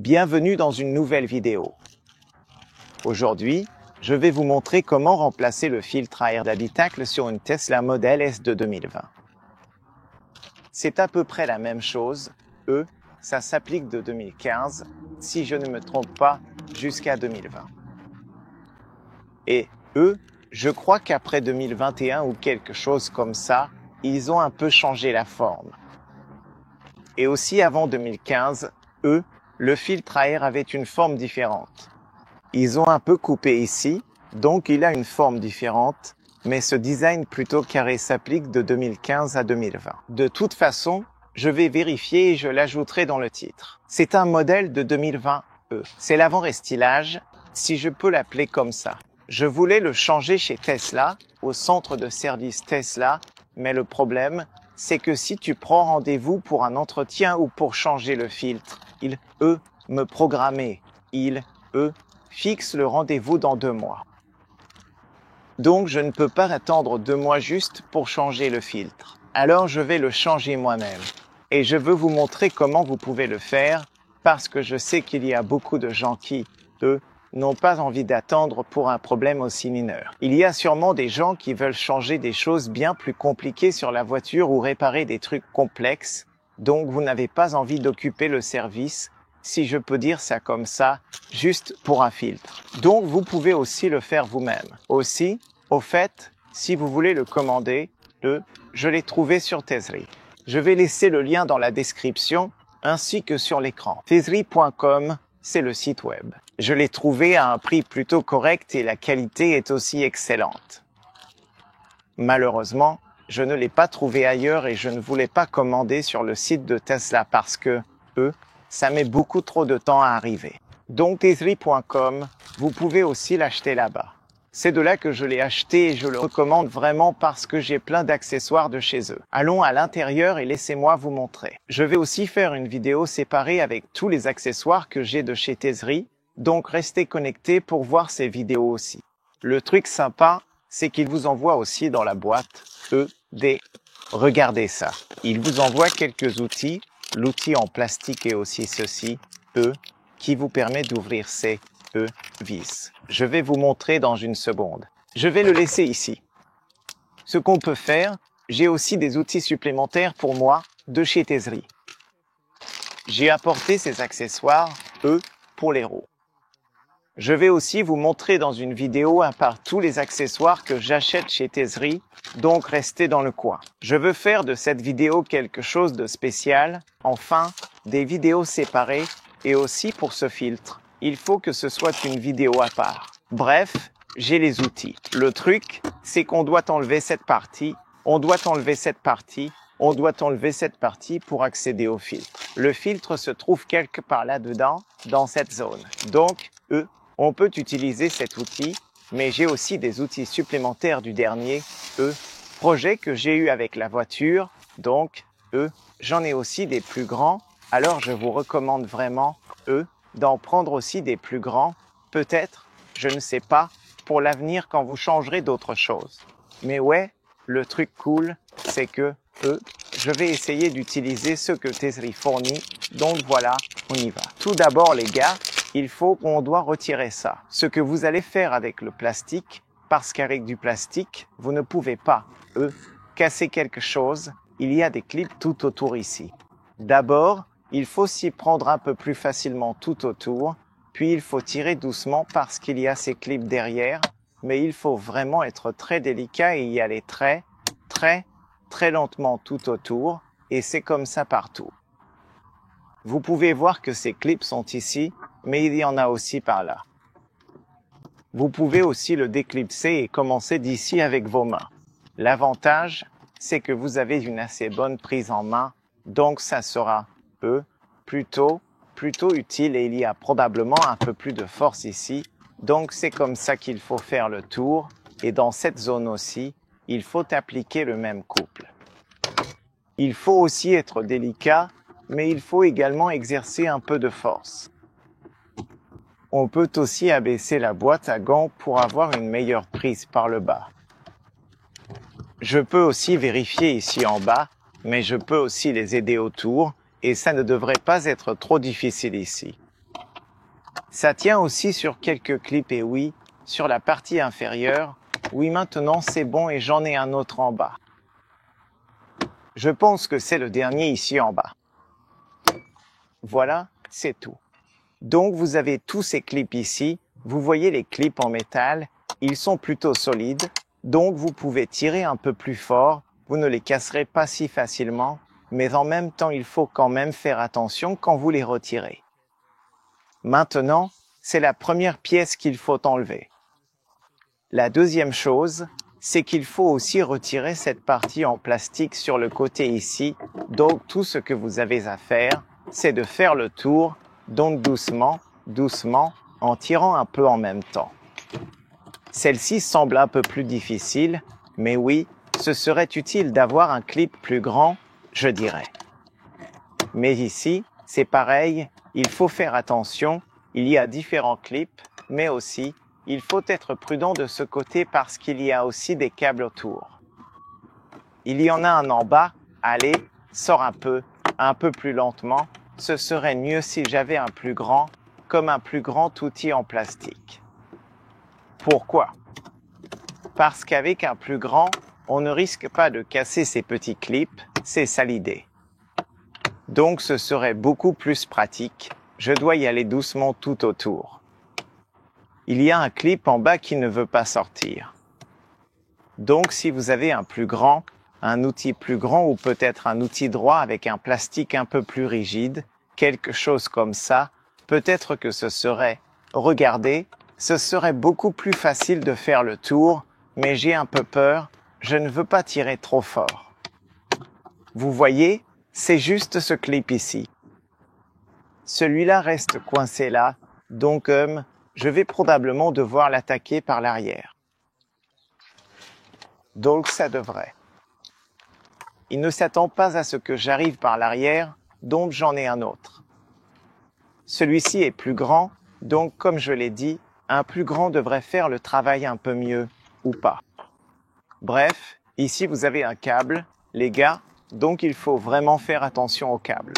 Bienvenue dans une nouvelle vidéo. Aujourd'hui, je vais vous montrer comment remplacer le filtre à air d'habitacle sur une Tesla Model S de 2020. C'est à peu près la même chose, ça s'applique de 2015, si je ne me trompe pas, jusqu'à 2020. Et je crois qu'après 2021 ou quelque chose comme ça, ils ont un peu changé la forme. Et aussi avant 2015, le filtre à air avait une forme différente. Ils ont un peu coupé ici, donc il a une forme différente, mais ce design plutôt carré s'applique de 2015 à 2020. De toute façon, je vais vérifier et je l'ajouterai dans le titre. C'est un modèle de 2020 C'est l'avant-restylage, si je peux l'appeler comme ça. Je voulais le changer chez Tesla, au centre de service Tesla, mais le problème, c'est que si tu prends rendez-vous pour un entretien ou pour changer le filtre, il, me programmer, fixe le rendez-vous dans 2 mois. Donc je ne peux pas attendre 2 mois juste pour changer le filtre. Alors je vais le changer moi-même. Et je veux vous montrer comment vous pouvez le faire, parce que je sais qu'il y a beaucoup de gens qui, n'ont pas envie d'attendre pour un problème aussi mineur. Il y a sûrement des gens qui veulent changer des choses bien plus compliquées sur la voiture ou réparer des trucs complexes, donc vous n'avez pas envie d'occuper le service, si je peux dire ça comme ça, juste pour un filtre. Donc vous pouvez aussi le faire vous-même. Aussi, au fait, si vous voulez le commander, je l'ai trouvé sur Tesri. Je vais laisser le lien dans la description, ainsi que sur l'écran. Tesri.com, c'est le site web. Je l'ai trouvé à un prix plutôt correct et la qualité est aussi excellente. Malheureusement, je ne l'ai pas trouvé ailleurs et je ne voulais pas commander sur le site de Tesla parce que, ça met beaucoup trop de temps à arriver. Donc Tesri.com, vous pouvez aussi l'acheter là-bas. C'est de là que je l'ai acheté et je le recommande vraiment parce que j'ai plein d'accessoires de chez eux. Allons à l'intérieur et laissez-moi vous montrer. Je vais aussi faire une vidéo séparée avec tous les accessoires que j'ai de chez Tesri, donc restez connectés pour voir ces vidéos aussi. Le truc sympa, c'est qu'il vous envoie aussi dans la boîte, regardez ça. Il vous envoie quelques outils, l'outil en plastique et aussi ceci, qui vous permet d'ouvrir ces vis. Je vais vous montrer dans une seconde. Je vais le laisser ici. Ce qu'on peut faire, j'ai aussi des outils supplémentaires pour moi de chez Tesri. J'ai apporté ces accessoires, pour les roues. Je vais aussi vous montrer dans une vidéo à part tous les accessoires que j'achète chez Tesri, donc restez dans le coin. Je veux faire de cette vidéo quelque chose de spécial, enfin, des vidéos séparées, et aussi pour ce filtre. Il faut que ce soit une vidéo à part. Bref, j'ai les outils. Le truc, c'est qu'on doit enlever cette partie, on doit enlever cette partie, on doit enlever cette partie pour accéder au filtre. Le filtre se trouve quelque part là-dedans, dans cette zone. Donc, on peut utiliser cet outil, mais j'ai aussi des outils supplémentaires du dernier, projet que j'ai eu avec la voiture. Donc, j'en ai aussi des plus grands, alors je vous recommande vraiment, d'en prendre aussi des plus grands, peut-être, je ne sais pas, pour l'avenir quand vous changerez d'autres choses. Mais ouais, le truc cool, c'est que, je vais essayer d'utiliser ce que Tesri fournit, donc voilà, on y va. Tout d'abord les gars, on doit retirer ça. Ce que vous allez faire avec le plastique, parce qu'avec du plastique, vous ne pouvez pas, casser quelque chose, il y a des clips tout autour ici. D'abord, il faut s'y prendre un peu plus facilement tout autour, puis il faut tirer doucement parce qu'il y a ces clips derrière, mais il faut vraiment être très délicat et y aller très lentement tout autour, et c'est comme ça partout. Vous pouvez voir que ces clips sont ici, mais il y en a aussi par là. Vous pouvez aussi le déclipser et commencer d'ici avec vos mains. L'avantage, c'est que vous avez une assez bonne prise en main, donc ça sera plutôt utile et il y a probablement un peu plus de force ici. Donc c'est comme ça qu'il faut faire le tour et dans cette zone aussi, il faut appliquer le même couple. Il faut aussi être délicat, mais il faut également exercer un peu de force. On peut aussi abaisser la boîte à gants pour avoir une meilleure prise par le bas. Je peux aussi vérifier ici en bas, mais je peux aussi les aider autour et ça ne devrait pas être trop difficile ici. Ça tient aussi sur quelques clips et oui, sur la partie inférieure. Oui, maintenant c'est bon et j'en ai un autre en bas. Je pense que c'est le dernier ici en bas. Voilà, c'est tout. Donc vous avez tous ces clips ici. Vous voyez les clips en métal. Ils sont plutôt solides. Donc vous pouvez tirer un peu plus fort. Vous ne les casserez pas si facilement. Mais en même temps, il faut quand même faire attention quand vous les retirez. Maintenant, c'est la première pièce qu'il faut enlever. La deuxième chose, c'est qu'il faut aussi retirer cette partie en plastique sur le côté ici. Donc tout ce que vous avez à faire, c'est de faire le tour, donc doucement, doucement, en tirant un peu en même temps. Celle-ci semble un peu plus difficile, mais oui, ce serait utile d'avoir un clip plus grand, je dirais. Mais ici, c'est pareil, il faut faire attention, il y a différents clips, mais aussi, il faut être prudent de ce côté parce qu'il y a aussi des câbles autour. Il y en a un en bas, allez, sors un peu plus lentement, ce serait mieux si j'avais un plus grand, comme un plus grand outil en plastique. Pourquoi? Parce qu'avec un plus grand, on ne risque pas de casser ces petits clips, c'est ça l'idée. Donc ce serait beaucoup plus pratique, je dois y aller doucement tout autour. Il y a un clip en bas qui ne veut pas sortir. Donc si vous avez un plus grand, un outil plus grand ou peut-être un outil droit avec un plastique un peu plus rigide, quelque chose comme ça, peut-être que ce serait, regardez, ce serait beaucoup plus facile de faire le tour, mais j'ai un peu peur, je ne veux pas tirer trop fort. Vous voyez, c'est juste ce clip ici. Celui-là reste coincé là, donc je vais probablement devoir l'attaquer par l'arrière. Donc ça devrait. Il ne s'attend pas à ce que j'arrive par l'arrière, donc j'en ai un autre. Celui-ci est plus grand, donc comme je l'ai dit, un plus grand devrait faire le travail un peu mieux, ou pas. Bref, ici vous avez un câble, les gars, donc il faut vraiment faire attention au câble.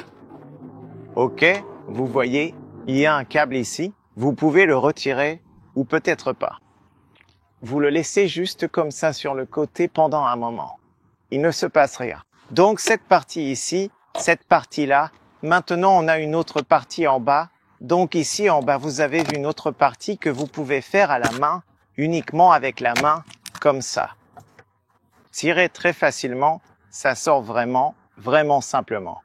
Ok, vous voyez, il y a un câble ici, vous pouvez le retirer, ou peut-être pas. Vous le laissez juste comme ça sur le côté pendant un moment. Il ne se passe rien. Donc cette partie ici, cette partie-là, maintenant on a une autre partie en bas. Donc ici en bas vous avez une autre partie que vous pouvez faire à la main, uniquement avec la main, comme ça. Tirez très facilement, ça sort vraiment, vraiment simplement.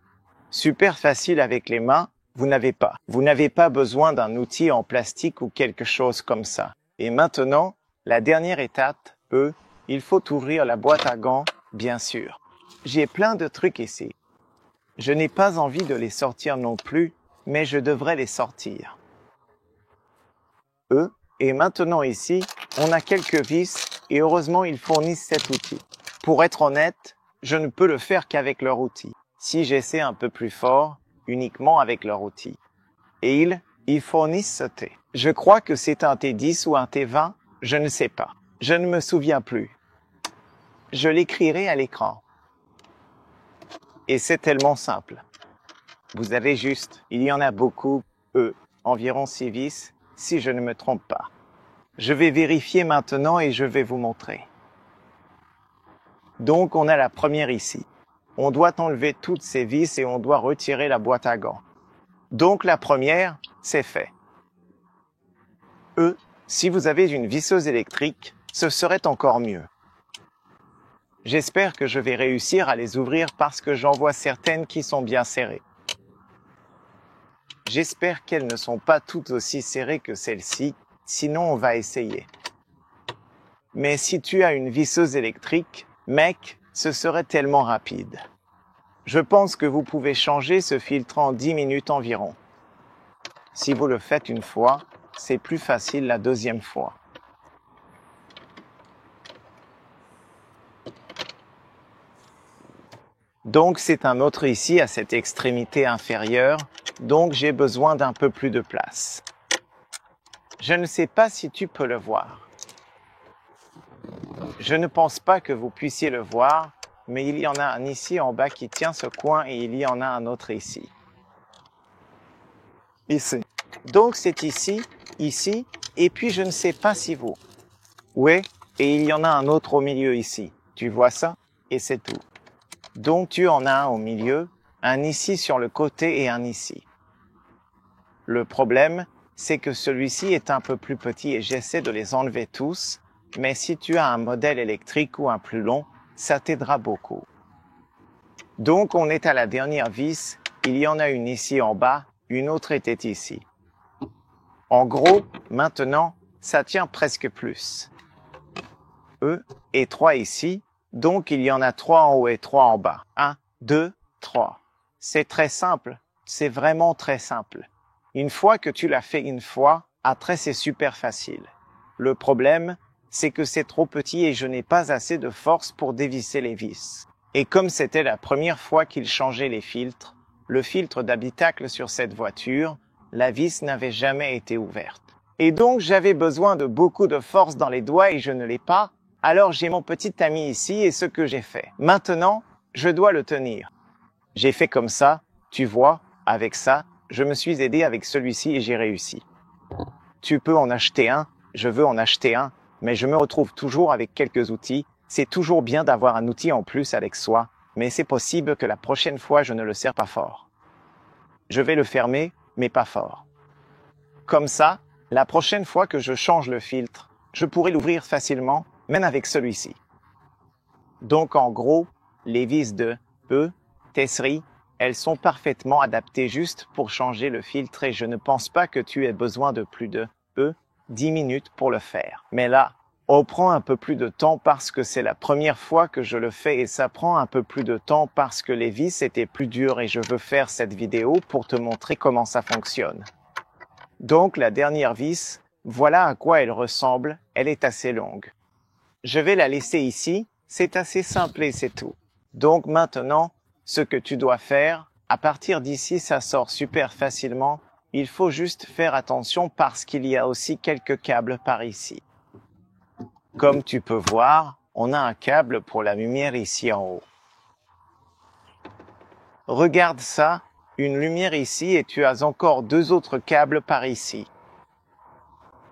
Super facile avec les mains, vous n'avez pas besoin d'un outil en plastique ou quelque chose comme ça. Et maintenant, la dernière étape, il faut ouvrir la boîte à gants, bien sûr. J'ai plein de trucs ici. Je n'ai pas envie de les sortir non plus, mais je devrais les sortir. Et maintenant ici, on a quelques vis et heureusement ils fournissent cet outil. Pour être honnête, je ne peux le faire qu'avec leur outil. Si j'essaie un peu plus fort, uniquement avec leur outil. Et ils fournissent ce thé. Je crois que c'est un T10 ou un T20, je ne sais pas. Je ne me souviens plus. Je l'écrirai à l'écran. Et c'est tellement simple. Vous avez juste, il y en a beaucoup, environ 6 vis, si je ne me trompe pas. Je vais vérifier maintenant et je vais vous montrer. Donc on a la première ici. On doit enlever toutes ces vis et on doit retirer la boîte à gants. Donc la première, c'est fait. Si vous avez une visseuse électrique, ce serait encore mieux. J'espère que je vais réussir à les ouvrir parce que j'en vois certaines qui sont bien serrées. J'espère qu'elles ne sont pas toutes aussi serrées que celle-ci, sinon on va essayer. Mais si tu as une visseuse électrique, mec, ce serait tellement rapide. Je pense que vous pouvez changer ce filtre en 10 minutes environ. Si vous le faites une fois, c'est plus facile la deuxième fois. Donc c'est un autre ici à cette extrémité inférieure, donc j'ai besoin d'un peu plus de place. Je ne sais pas si tu peux le voir. Je ne pense pas que vous puissiez le voir, mais il y en a un ici en bas qui tient ce coin et il y en a un autre ici. Ici. Donc c'est ici, ici, et puis je ne sais pas si vous. Oui, et il y en a un autre au milieu ici. Tu vois ça? Et c'est tout. Donc tu en as un au milieu, un ici sur le côté et un ici. Le problème, c'est que celui-ci est un peu plus petit et j'essaie de les enlever tous, mais si tu as un modèle électrique ou un plus long, ça t'aidera beaucoup. Donc on est à la dernière vis, il y en a une ici en bas, une autre était ici. En gros, maintenant, ça tient presque plus. Et 3 ici, donc il y en a 3 en haut et 3 en bas. 1, 2, 3. C'est très simple, c'est vraiment très simple. Une fois que tu l'as fait une fois, après c'est super facile. Le problème, c'est que c'est trop petit et je n'ai pas assez de force pour dévisser les vis. Et comme c'était la première fois qu'il changeait les filtres, le filtre d'habitacle sur cette voiture, la vis n'avait jamais été ouverte. Et donc j'avais besoin de beaucoup de force dans les doigts et je ne l'ai pas, alors j'ai mon petit ami ici et ce que j'ai fait. Maintenant, je dois le tenir. J'ai fait comme ça, tu vois, avec ça, je me suis aidé avec celui-ci et j'ai réussi. Tu peux en acheter un, je veux en acheter un, mais je me retrouve toujours avec quelques outils. C'est toujours bien d'avoir un outil en plus avec soi, mais c'est possible que la prochaine fois je ne le serre pas fort. Je vais le fermer, mais pas fort. Comme ça, la prochaine fois que je change le filtre, je pourrai l'ouvrir facilement, même avec celui-ci. Donc en gros, les vis de tesserie, elles sont parfaitement adaptées juste pour changer le filtre et je ne pense pas que tu aies besoin de plus de 10 minutes pour le faire. Mais là, on prend un peu plus de temps parce que c'est la première fois que je le fais et ça prend un peu plus de temps parce que les vis étaient plus dures et je veux faire cette vidéo pour te montrer comment ça fonctionne. Donc la dernière vis, voilà à quoi elle ressemble, elle est assez longue. Je vais la laisser ici, c'est assez simple et c'est tout. Donc maintenant, ce que tu dois faire, à partir d'ici ça sort super facilement, il faut juste faire attention parce qu'il y a aussi quelques câbles par ici. Comme tu peux voir, on a un câble pour la lumière ici en haut. Regarde ça, une lumière ici et tu as encore 2 autres câbles par ici.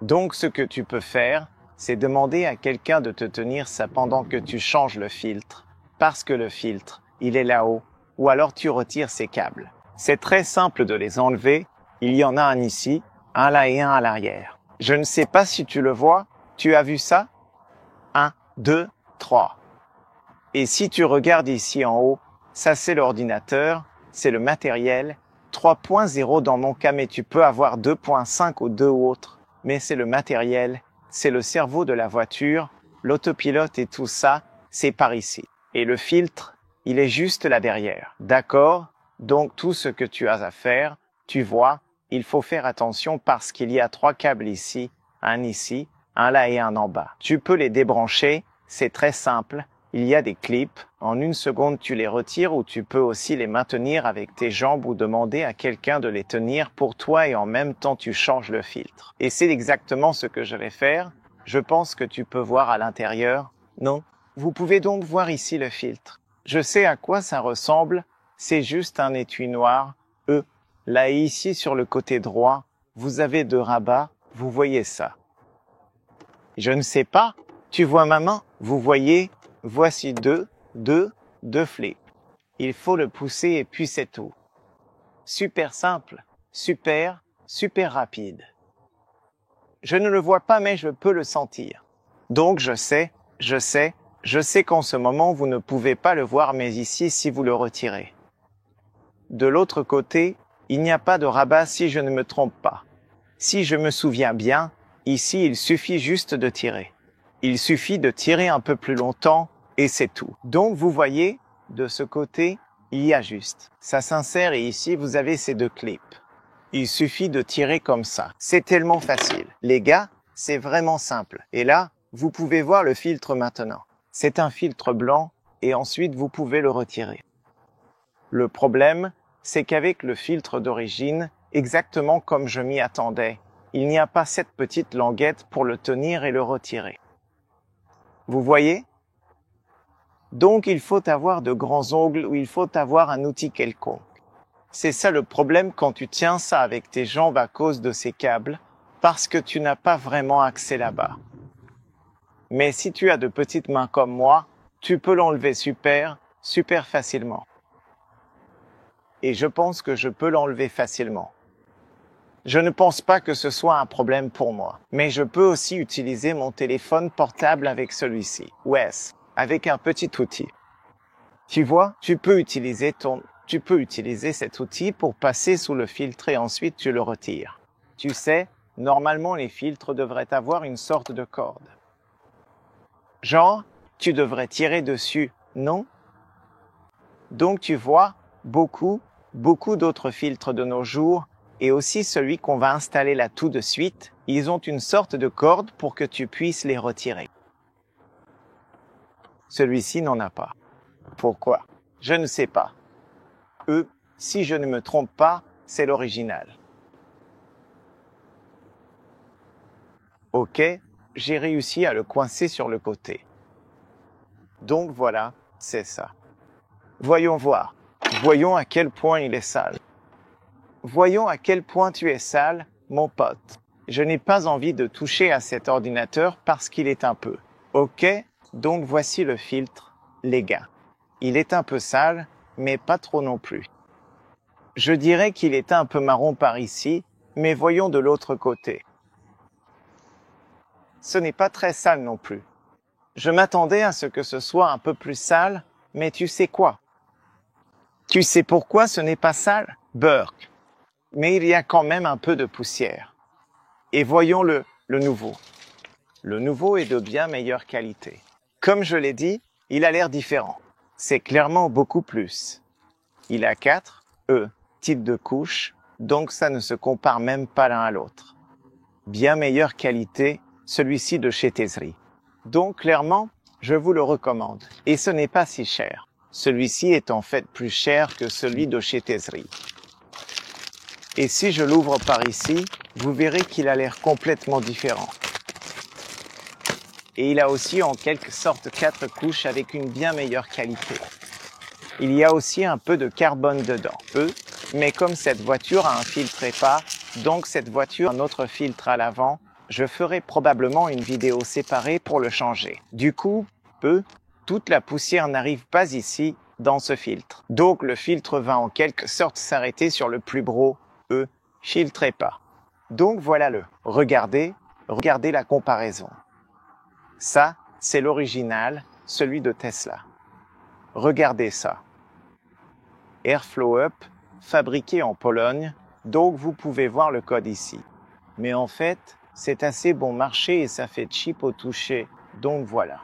Donc ce que tu peux faire, c'est demander à quelqu'un de te tenir ça pendant que tu changes le filtre, parce que le filtre, il est là-haut, ou alors tu retires ces câbles. C'est très simple de les enlever, il y en a un ici, un là et un à l'arrière. Je ne sais pas si tu le vois, tu as vu ça? 1, 2, 3. Et si tu regardes ici en haut, ça c'est l'ordinateur, c'est le matériel, 3.0 dans mon cas, mais tu peux avoir 2.5 ou 2 autres, mais c'est le matériel, c'est le cerveau de la voiture, l'autopilote et tout ça, c'est par ici. Et le filtre, il est juste là derrière. D'accord? Donc tout ce que tu as à faire, tu vois, il faut faire attention parce qu'il y a 3 câbles ici, un là et un en bas. Tu peux les débrancher, c'est très simple. Il y a des clips, en 1 seconde tu les retires ou tu peux aussi les maintenir avec tes jambes ou demander à quelqu'un de les tenir pour toi et en même temps tu changes le filtre. Et c'est exactement ce que je vais faire. Je pense que tu peux voir à l'intérieur. Non? Vous pouvez donc voir ici le filtre. Je sais à quoi ça ressemble, c'est juste un étui noir. Là et ici sur le côté droit, vous avez 2 rabats, vous voyez ça. Je ne sais pas, tu vois ma main, vous voyez, voici deux flips. Il faut le pousser et puis c'est tout. Super simple, super rapide. Je ne le vois pas mais je peux le sentir. Donc je sais qu'en ce moment vous ne pouvez pas le voir mais ici si vous le retirez. De l'autre côté, il n'y a pas de rabat si je ne me trompe pas. Si je me souviens bien, ici il suffit juste de tirer. Il suffit de tirer un peu plus longtemps et c'est tout. Donc vous voyez, de ce côté, il y a juste. Ça s'insère et ici vous avez ces 2 clips. Il suffit de tirer comme ça. C'est tellement facile. Les gars, c'est vraiment simple. Et là, vous pouvez voir le filtre maintenant. C'est un filtre blanc et ensuite vous pouvez le retirer. Le problème, c'est qu'avec le filtre d'origine, exactement comme je m'y attendais, il n'y a pas cette petite languette pour le tenir et le retirer. Vous voyez? Donc il faut avoir de grands ongles ou il faut avoir un outil quelconque. C'est ça le problème quand tu tiens ça avec tes jambes à cause de ces câbles, parce que tu n'as pas vraiment accès là-bas. Mais si tu as de petites mains comme moi, tu peux l'enlever super facilement. Et je pense que je peux l'enlever facilement. Je ne pense pas que ce soit un problème pour moi, mais je peux aussi utiliser mon téléphone portable avec celui-ci. Ouais, avec un petit outil. Tu vois, tu peux utiliser cet outil pour passer sous le filtre et ensuite tu le retires. Tu sais, normalement les filtres devraient avoir une sorte de corde. Genre, tu devrais tirer dessus, non? Donc tu vois, beaucoup d'autres filtres de nos jours, et aussi celui qu'on va installer là tout de suite, ils ont une sorte de corde pour que tu puisses les retirer. Celui-ci n'en a pas. Pourquoi? Je ne sais pas. Si je ne me trompe pas, c'est l'original. Ok, j'ai réussi à le coincer sur le côté. Donc voilà, c'est ça. Voyons voir. Voyons à quel point il est sale. Voyons à quel point tu es sale, mon pote. Je n'ai pas envie de toucher à cet ordinateur parce qu'il est un peu. Ok, donc voici le filtre, les gars. Il est un peu sale, mais pas trop non plus. Je dirais qu'il est un peu marron par ici, mais voyons de l'autre côté. Ce n'est pas très sale non plus. Je m'attendais à ce que ce soit un peu plus sale, mais tu sais quoi? Tu sais pourquoi ce n'est pas sale? Burk. Mais il y a quand même un peu de poussière. Et voyons le nouveau. Le nouveau est de bien meilleure qualité. Comme je l'ai dit, il a l'air différent. C'est clairement beaucoup plus. Il a 4 types de couches, donc ça ne se compare même pas l'un à l'autre. Bien meilleure qualité, celui-ci de chez Tesri. Donc clairement, je vous le recommande. Et ce n'est pas si cher. Celui-ci est en fait plus cher que celui de chez Tesri. Et si je l'ouvre par ici, vous verrez qu'il a l'air complètement différent. Et il a aussi en quelque sorte 4 couches avec une bien meilleure qualité. Il y a aussi un peu de carbone dedans, mais comme cette voiture a un filtre EPA, donc cette voiture a un autre filtre à l'avant, je ferai probablement une vidéo séparée pour le changer. Du coup, toute la poussière n'arrive pas ici, dans ce filtre. Donc le filtre va en quelque sorte s'arrêter sur le plus gros, filtre EPA. Donc voilà regardez la comparaison. Ça, c'est l'original, celui de Tesla. Regardez ça. Airflow Up, fabriqué en Pologne, donc vous pouvez voir le code ici. Mais en fait, c'est assez bon marché et ça fait cheap au toucher, donc voilà.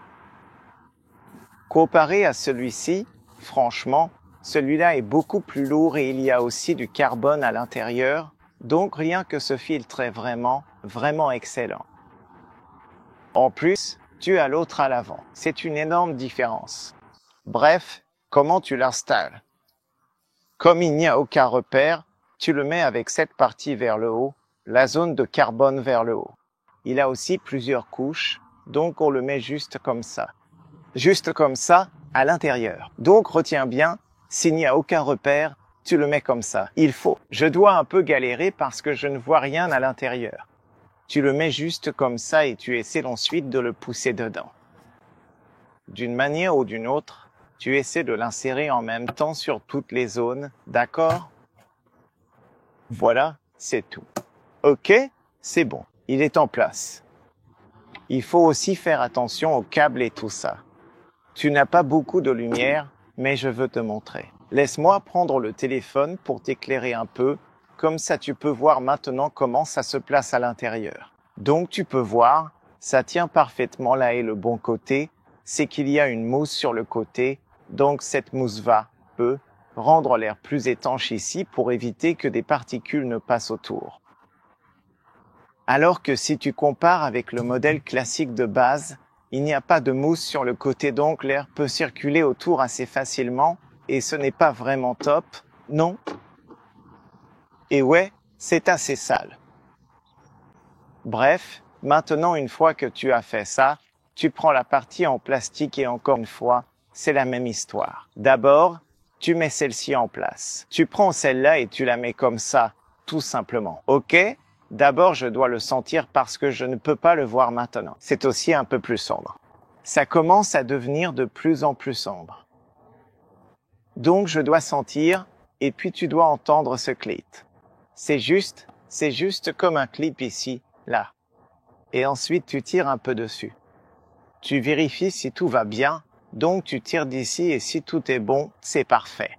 Comparé à celui-ci, franchement, celui-là est beaucoup plus lourd et il y a aussi du carbone à l'intérieur, donc rien que ce filtre est vraiment excellent. En plus, tu as l'autre à l'avant. C'est une énorme différence. Bref, comment tu l'installes? Comme il n'y a aucun repère, tu le mets avec cette partie vers le haut, la zone de carbone vers le haut. Il a aussi plusieurs couches, donc on le met juste comme ça. Juste comme ça, à l'intérieur. Donc retiens bien, s'il n'y a aucun repère, tu le mets comme ça. Je dois un peu galérer parce que je ne vois rien à l'intérieur. Tu le mets juste comme ça et tu essaies ensuite de le pousser dedans. D'une manière ou d'une autre, tu essaies de l'insérer en même temps sur toutes les zones, d'accord? Voilà, c'est tout. Ok, c'est bon, il est en place. Il faut aussi faire attention aux câbles et tout ça. Tu n'as pas beaucoup de lumière, mais je veux te montrer. Laisse-moi prendre le téléphone pour t'éclairer un peu, comme ça tu peux voir maintenant comment ça se place à l'intérieur. Donc tu peux voir, ça tient parfaitement là et le bon côté, c'est qu'il y a une mousse sur le côté, donc cette mousse peut rendre l'air plus étanche ici pour éviter que des particules ne passent autour. Alors que si tu compares avec le modèle classique de base, il n'y a pas de mousse sur le côté donc l'air peut circuler autour assez facilement et ce n'est pas vraiment top, non? Et ouais, c'est assez sale. Bref, maintenant une fois que tu as fait ça, tu prends la partie en plastique et encore une fois, c'est la même histoire. D'abord, tu mets celle-ci en place. Tu prends celle-là et tu la mets comme ça, tout simplement. Ok? D'abord, je dois le sentir parce que je ne peux pas le voir maintenant. C'est aussi un peu plus sombre. Ça commence à devenir de plus en plus sombre. Donc, je dois sentir, et puis tu dois entendre ce clic. C'est juste comme un clip ici, là. Et ensuite, tu tires un peu dessus. Tu vérifies si tout va bien, donc tu tires d'ici et si tout est bon, c'est parfait.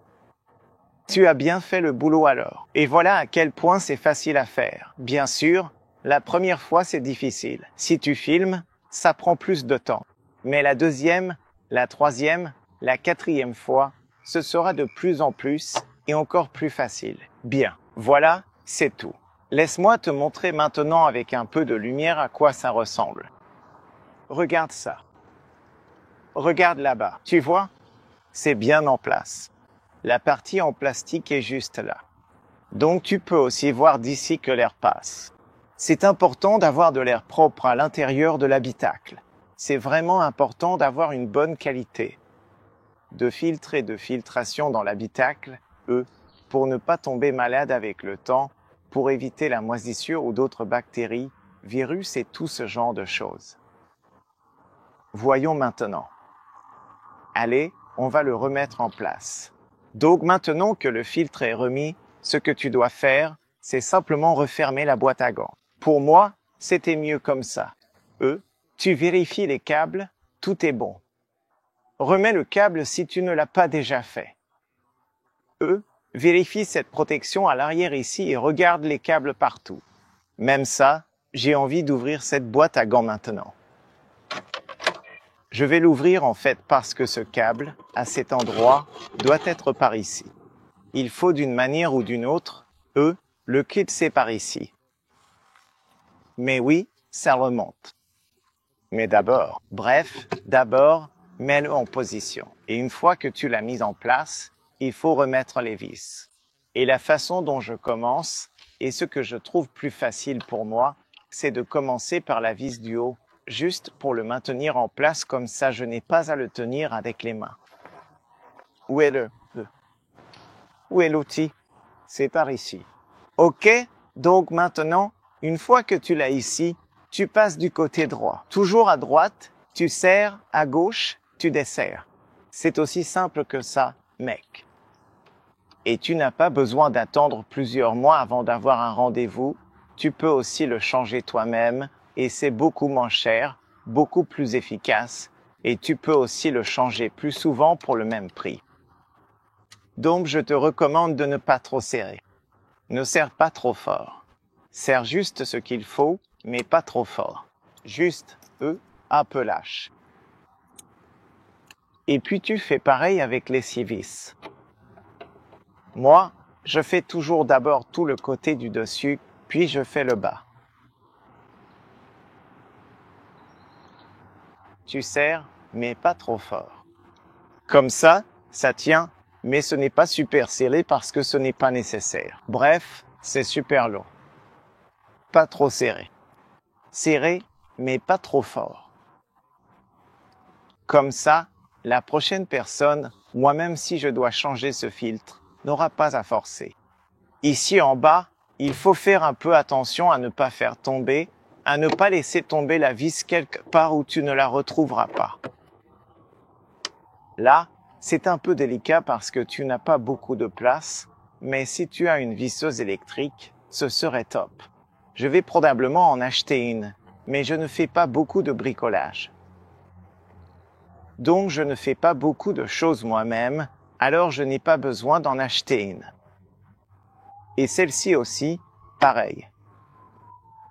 Tu as bien fait le boulot alors. Et voilà à quel point c'est facile à faire. Bien sûr, la première fois c'est difficile. Si tu filmes, ça prend plus de temps. Mais la deuxième, la troisième, la quatrième fois, ce sera de plus en plus et encore plus facile. Bien, voilà, c'est tout. Laisse-moi te montrer maintenant avec un peu de lumière à quoi ça ressemble. Regarde ça. Regarde là-bas. Tu vois? C'est bien en place. La partie en plastique est juste là. Donc tu peux aussi voir d'ici que l'air passe. C'est important d'avoir de l'air propre à l'intérieur de l'habitacle. C'est vraiment important d'avoir une bonne qualité de filtre et de filtration dans l'habitacle, pour ne pas tomber malade avec le temps, pour éviter la moisissure ou d'autres bactéries, virus et tout ce genre de choses. Voyons maintenant. Allez, on va le remettre en place. Donc maintenant que le filtre est remis, ce que tu dois faire, c'est simplement refermer la boîte à gants. Pour moi, c'était mieux comme ça. Tu vérifies les câbles, tout est bon. Remets le câble si tu ne l'as pas déjà fait. Vérifie cette protection à l'arrière ici et regarde les câbles partout. Même ça, j'ai envie d'ouvrir cette boîte à gants maintenant. Je vais l'ouvrir en fait parce que ce câble, à cet endroit, doit être par ici. Il faut d'une manière ou d'une autre, le kit c'est par ici. Mais oui, ça remonte. Mais d'abord, mets-le en position. Et une fois que tu l'as mis en place, il faut remettre les vis. Et la façon dont je commence, et ce que je trouve plus facile pour moi, c'est de commencer par la vis du haut, juste pour le maintenir en place comme ça je n'ai pas à le tenir avec les mains. Où est l'outil? C'est par ici. Ok, donc maintenant, une fois que tu l'as ici, tu passes du côté droit. Toujours à droite, tu serres, à gauche, tu desserres. C'est aussi simple que ça, mec. Et tu n'as pas besoin d'attendre plusieurs mois avant d'avoir un rendez-vous. Tu peux aussi le changer toi-même et c'est beaucoup moins cher, beaucoup plus efficace et tu peux aussi le changer plus souvent pour le même prix. Donc je te recommande de ne pas trop serrer. Ne serre pas trop fort. Serre juste ce qu'il faut, mais pas trop fort. Juste, un peu lâche. Et puis tu fais pareil avec les 6 vis. Moi, je fais toujours d'abord tout le côté du dessus, puis je fais le bas. Tu serres, mais pas trop fort. Comme ça, ça tient, mais ce n'est pas super serré parce que ce n'est pas nécessaire. Bref, c'est super long. Pas trop serré. Serré, mais pas trop fort. Comme ça, la prochaine personne, moi-même si je dois changer ce filtre, n'aura pas à forcer. Ici en bas, il faut faire un peu attention à ne pas faire tomber, à ne pas laisser tomber la vis quelque part où tu ne la retrouveras pas. Là, c'est un peu délicat parce que tu n'as pas beaucoup de place, mais si tu as une visseuse électrique, ce serait top. Je vais probablement en acheter une, mais je ne fais pas beaucoup de bricolage. Donc je ne fais pas beaucoup de choses moi-même, alors je n'ai pas besoin d'en acheter une. Et celle-ci aussi, pareil.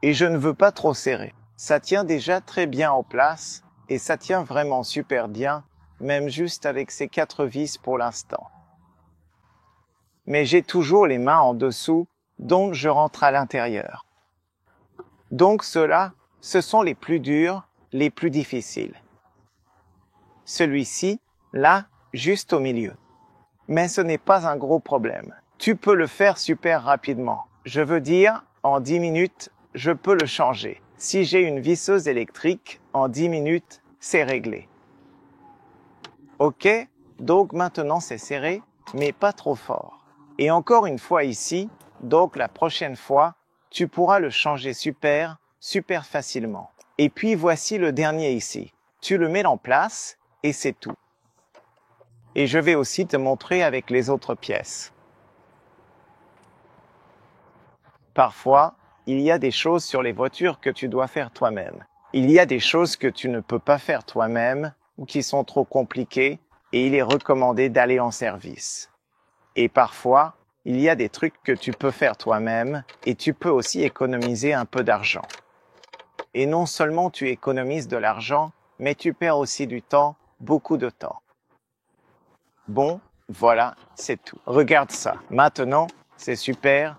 Et je ne veux pas trop serrer. Ça tient déjà très bien en place, et ça tient vraiment super bien, même juste avec ces 4 vis pour l'instant. Mais j'ai toujours les mains en dessous, donc je rentre à l'intérieur. Donc ceux-là, ce sont les plus durs, les plus difficiles. Celui-ci, là, juste au milieu. Mais ce n'est pas un gros problème. Tu peux le faire super rapidement. Je veux dire, en 10 minutes, je peux le changer. Si j'ai une visseuse électrique, en 10 minutes, c'est réglé. Ok, donc maintenant c'est serré, mais pas trop fort. Et encore une fois ici, donc la prochaine fois, tu pourras le changer super facilement. Et puis voici le dernier ici. Tu le mets en place et c'est tout. Et je vais aussi te montrer avec les autres pièces. Parfois, il y a des choses sur les voitures que tu dois faire toi-même. Il y a des choses que tu ne peux pas faire toi-même ou qui sont trop compliquées et il est recommandé d'aller en service. Et parfois, il y a des trucs que tu peux faire toi-même et tu peux aussi économiser un peu d'argent. Et non seulement tu économises de l'argent, mais tu perds aussi du temps, beaucoup de temps. Bon, voilà, c'est tout. Regarde ça. Maintenant, c'est super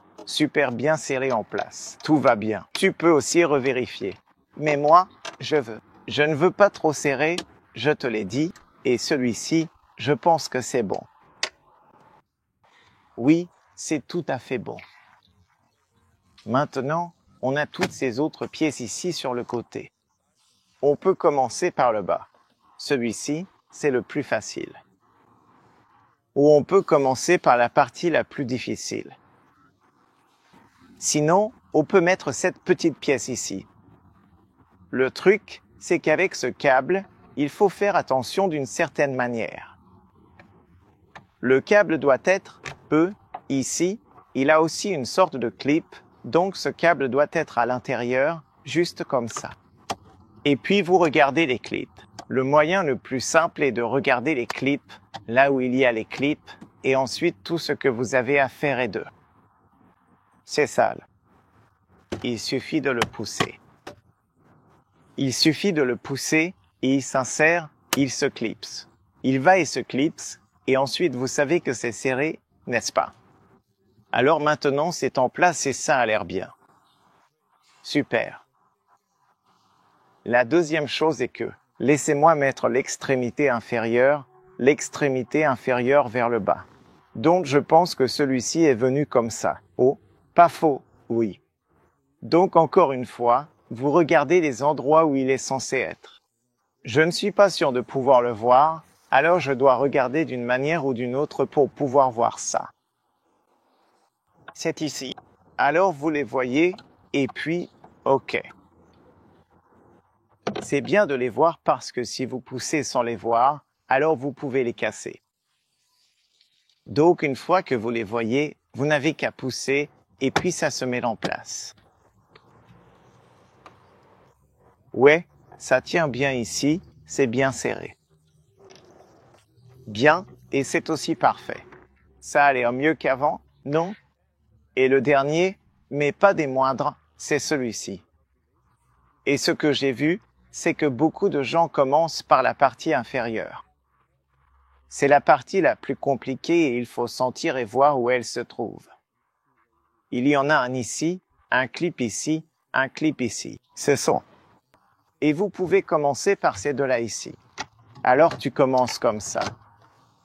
bien serré en place. Tout va bien. Tu peux aussi revérifier. Mais moi, je ne veux pas trop serrer, je te l'ai dit, et celui-ci, je pense que c'est bon. Oui, c'est tout à fait bon. Maintenant, on a toutes ces autres pièces ici sur le côté. On peut commencer par le bas. Celui-ci, c'est le plus facile. Ou on peut commencer par la partie la plus difficile. Sinon, on peut mettre cette petite pièce ici. Le truc, c'est qu'avec ce câble, il faut faire attention d'une certaine manière. Le câble doit être ici. Il a aussi une sorte de clip, donc ce câble doit être à l'intérieur, juste comme ça. Et puis vous regardez les clips. Le moyen le plus simple est de regarder les clips, là où il y a les clips, et ensuite tout ce que vous avez à faire est de. C'est sale. Il suffit de le pousser. Il suffit de le pousser et il s'insère, il se clipse. Il va et se clipse, et ensuite vous savez que c'est serré, n'est-ce pas? Alors maintenant c'est en place et ça a l'air bien. Super. La deuxième chose est que, laissez-moi mettre l'extrémité inférieure vers le bas. Donc je pense que celui-ci est venu comme ça. Oh, pas faux, oui. Donc encore une fois, vous regardez les endroits où il est censé être. Je ne suis pas sûr de pouvoir le voir, alors je dois regarder d'une manière ou d'une autre pour pouvoir voir ça. C'est ici. Alors vous les voyez, et puis, ok. C'est bien de les voir parce que si vous poussez sans les voir, alors vous pouvez les casser. Donc une fois que vous les voyez, vous n'avez qu'à pousser, et puis ça se met en place. Ouais, ça tient bien ici, c'est bien serré. Bien, et c'est aussi parfait. Ça a l'air mieux qu'avant, non? Et le dernier, mais pas des moindres, c'est celui-ci. Et ce que j'ai vu, c'est que beaucoup de gens commencent par la partie inférieure. C'est la partie la plus compliquée et il faut sentir et voir où elle se trouve. Il y en a un ici, un clip ici, un clip ici. Ce sont. Et vous pouvez commencer par ces deux-là ici. Alors tu commences comme ça.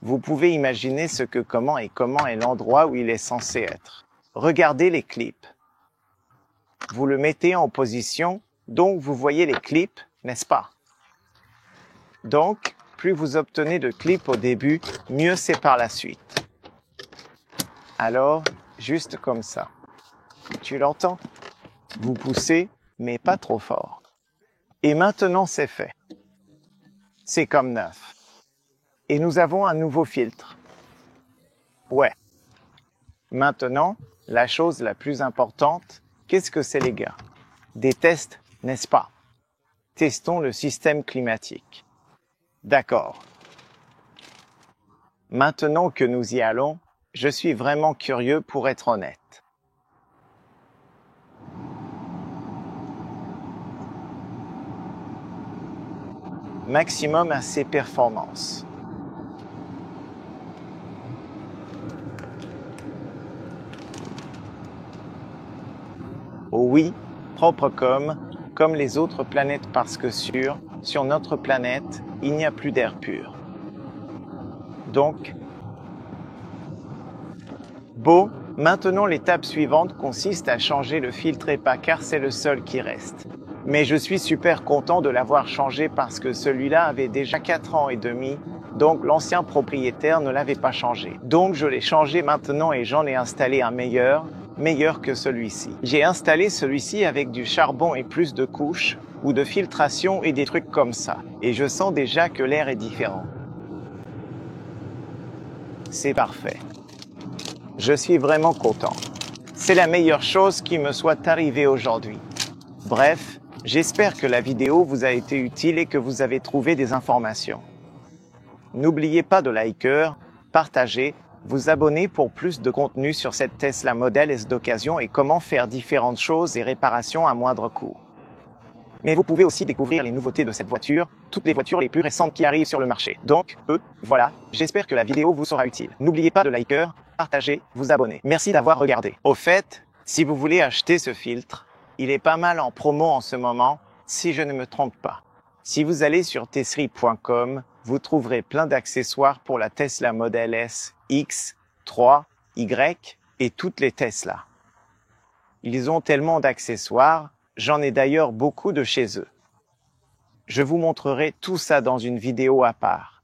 Vous pouvez imaginer comment est l'endroit où il est censé être. Regardez les clips. Vous le mettez en position, donc vous voyez les clips, n'est-ce pas? Donc, plus vous obtenez de clips au début, mieux c'est par la suite. Alors, juste comme ça. Tu l'entends? Vous poussez, mais pas trop fort. Et maintenant c'est fait. C'est comme neuf. Et nous avons un nouveau filtre. Ouais. Maintenant, la chose la plus importante, qu'est-ce que c'est les gars? Des tests, n'est-ce pas? Testons le système climatique. D'accord. Maintenant que nous y allons, je suis vraiment curieux pour être honnête. Maximum à ses performances. Oh oui, propre comme les autres planètes parce que sur notre planète, il n'y a plus d'air pur. Donc, bon, maintenant l'étape suivante consiste à changer le filtre EPA car c'est le seul qui reste. Mais je suis super content de l'avoir changé parce que celui-là avait déjà 4 ans et demi, Donc l'ancien propriétaire ne l'avait pas changé. Donc je l'ai changé maintenant et j'en ai installé un meilleur que celui-ci. J'ai installé celui-ci avec du charbon et plus de couches, ou de filtration et des trucs comme ça. Et je sens déjà que l'air est différent. C'est parfait. Je suis vraiment content. C'est la meilleure chose qui me soit arrivée aujourd'hui. Bref, j'espère que la vidéo vous a été utile et que vous avez trouvé des informations. N'oubliez pas de liker, partager, vous abonner pour plus de contenu sur cette Tesla Model S d'occasion et comment faire différentes choses et réparations à moindre coût. Mais vous pouvez aussi découvrir les nouveautés de cette voiture, toutes les voitures les plus récentes qui arrivent sur le marché. Donc, voilà, j'espère que la vidéo vous sera utile. N'oubliez pas de liker, partager, vous abonner. Merci d'avoir regardé. Au fait, si vous voulez acheter ce filtre, il est pas mal en promo en ce moment, si je ne me trompe pas. Si vous allez sur tesserie.com, vous trouverez plein d'accessoires pour la Tesla Model S, X, 3, Y et toutes les Tesla. Ils ont tellement d'accessoires, j'en ai d'ailleurs beaucoup de chez eux. Je vous montrerai tout ça dans une vidéo à part.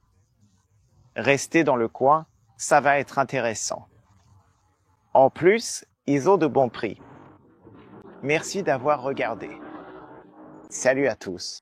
Restez dans le coin, ça va être intéressant. En plus, ils ont de bons prix. Merci d'avoir regardé. Salut à tous.